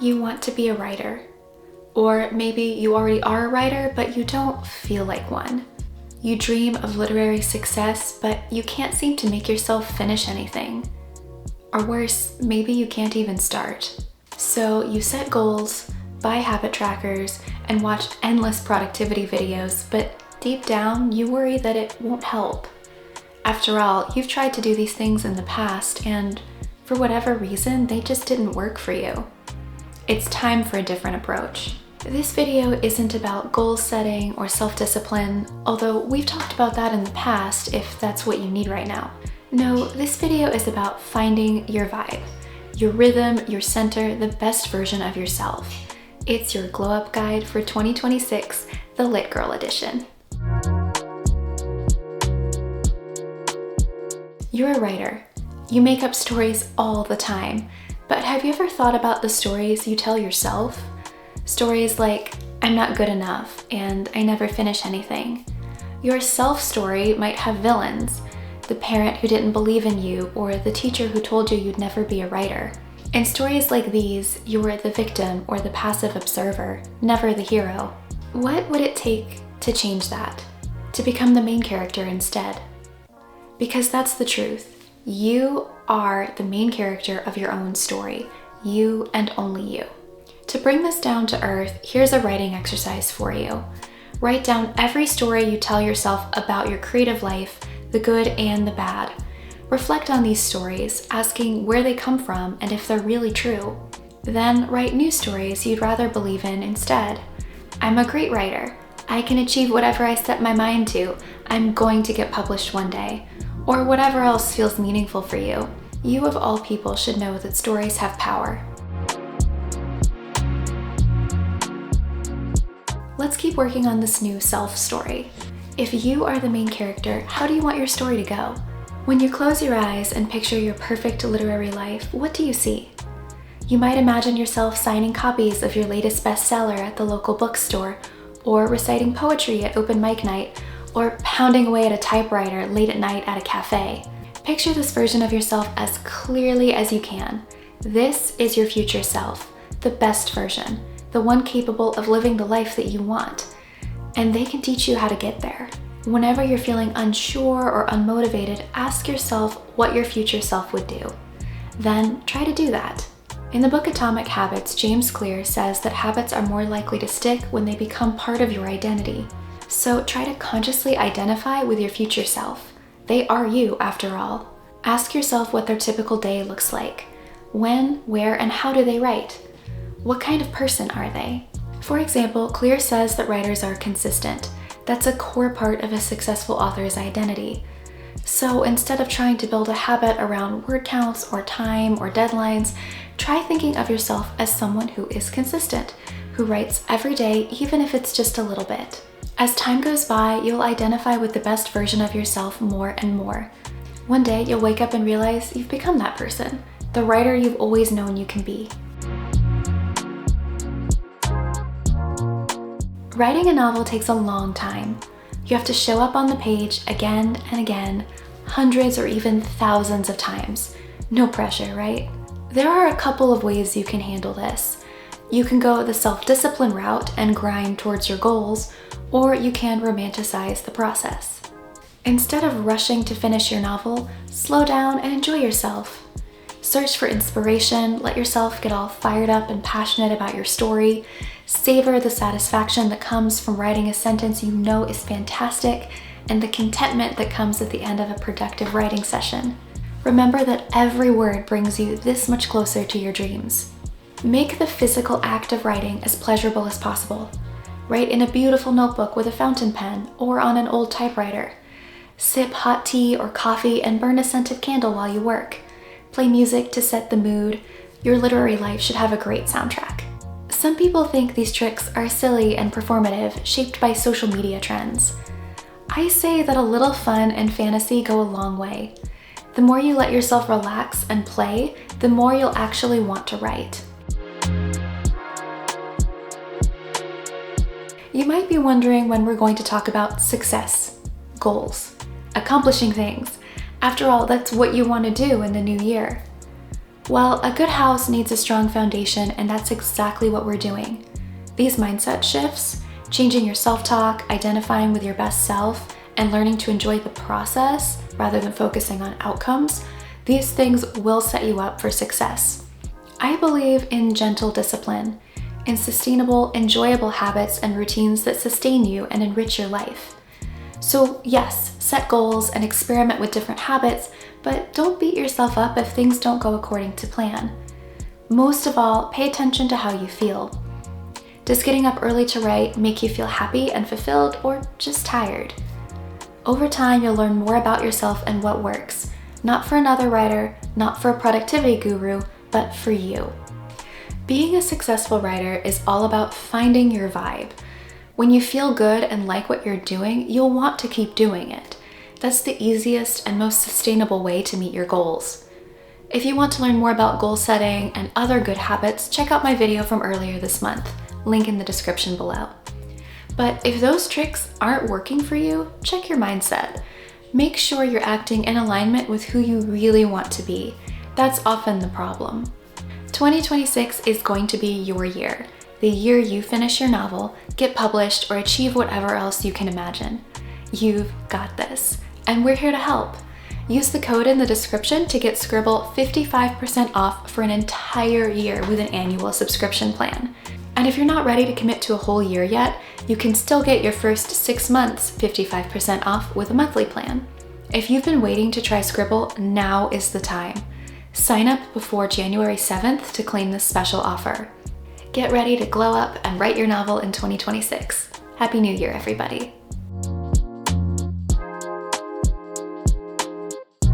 You want to be a writer. Or maybe you already are a writer, but you don't feel like one. You dream of literary success, but you can't seem to make yourself finish anything. Or worse, maybe you can't even start. So you set goals, buy habit trackers, and watch endless productivity videos, but deep down, you worry that it won't help. After all, you've tried to do these things in the past, and for whatever reason, they just didn't work for you. It's time for a different approach. This video isn't about goal setting or self-discipline, although we've talked about that in the past if that's what you need right now. No, this video is about finding your vibe, your rhythm, your center, the best version of yourself. It's your glow up guide for 2026, the Lit Girl edition. You're a writer. You make up stories all the time, but have you ever thought about the stories you tell yourself? Stories like, I'm not good enough, and I never finish anything. Your self story might have villains, the parent who didn't believe in you, or the teacher who told you you'd never be a writer. In stories like these, you're the victim or the passive observer, never the hero. What would it take to change that? To become the main character instead? Because that's the truth. You are the main character of your own story. You and only you. To bring this down to earth, here's a writing exercise for you. Write down every story you tell yourself about your creative life, the good and the bad. Reflect on these stories, asking where they come from and if they're really true. Then write new stories you'd rather believe in instead. I'm a great writer. I can achieve whatever I set my mind to. I'm going to get published one day. Or whatever else feels meaningful for you. You of all people should know that stories have power. Let's keep working on this new self story. If you are the main character, how do you want your story to go? When you close your eyes and picture your perfect literary life, what do you see? You might imagine yourself signing copies of your latest bestseller at the local bookstore, or reciting poetry at open mic night, or pounding away at a typewriter late at night at a cafe. Picture this version of yourself as clearly as you can. This is your future self, the best version, the one capable of living the life that you want. And they can teach you how to get there. Whenever you're feeling unsure or unmotivated, ask yourself what your future self would do. Then try to do that. In the book Atomic Habits, James Clear says that habits are more likely to stick when they become part of your identity. So try to consciously identify with your future self. They are you, after all. Ask yourself what their typical day looks like. When, where, and how do they write? What kind of person are they? For example, Clear says that writers are consistent. That's a core part of a successful author's identity. So instead of trying to build a habit around word counts or time or deadlines, try thinking of yourself as someone who is consistent, who writes every day even if it's just a little bit. As time goes by, you'll identify with the best version of yourself more and more. One day, you'll wake up and realize you've become that person, the writer you've always known you can be. Writing a novel takes a long time. You have to show up on the page again and again, hundreds or even thousands of times. No pressure, right? There are a couple of ways you can handle this. You can go the self-discipline route and grind towards your goals, or you can romanticize the process. Instead of rushing to finish your novel, slow down and enjoy yourself. Search for inspiration, let yourself get all fired up and passionate about your story, savor the satisfaction that comes from writing a sentence you know is fantastic, and the contentment that comes at the end of a productive writing session. Remember that every word brings you this much closer to your dreams. Make the physical act of writing as pleasurable as possible. Write in a beautiful notebook with a fountain pen or on an old typewriter. Sip hot tea or coffee and burn a scented candle while you work. Play music to set the mood. Your literary life should have a great soundtrack. Some people think these tricks are silly and performative, shaped by social media trends. I say that a little fun and fantasy go a long way. The more you let yourself relax and play, the more you'll actually want to write. You might be wondering when we're going to talk about success, goals, accomplishing things. After all, that's what you want to do in the new year. Well, a good house needs a strong foundation, and that's exactly what we're doing. These mindset shifts, changing your self-talk, identifying with your best self, and learning to enjoy the process rather than focusing on outcomes, these things will set you up for success. I believe in gentle discipline, in sustainable, enjoyable habits and routines that sustain you and enrich your life. So yes, set goals and experiment with different habits, but don't beat yourself up if things don't go according to plan. Most of all, pay attention to how you feel. Does getting up early to write make you feel happy and fulfilled, or just tired? Over time, you'll learn more about yourself and what works. Not for another writer, not for a productivity guru, but for you. Being a successful writer is all about finding your vibe. When you feel good and like what you're doing, you'll want to keep doing it. That's the easiest and most sustainable way to meet your goals. If you want to learn more about goal setting and other good habits, check out my video from earlier this month, link in the description below. But if those tricks aren't working for you, check your mindset. Make sure you're acting in alignment with who you really want to be. That's often the problem. 2026 is going to be your year, the year you finish your novel, get published, or achieve whatever else you can imagine. You've got this, and we're here to help. Use the code in the description to get Scribble 55% off for an entire year with an annual subscription plan. And if you're not ready to commit to a whole year yet, you can still get your first 6 months 55% off with a monthly plan. If you've been waiting to try Scribble, now is the time. Sign up before January 7th to claim this special offer. Get ready to glow up and write your novel in 2026. Happy New Year, everybody.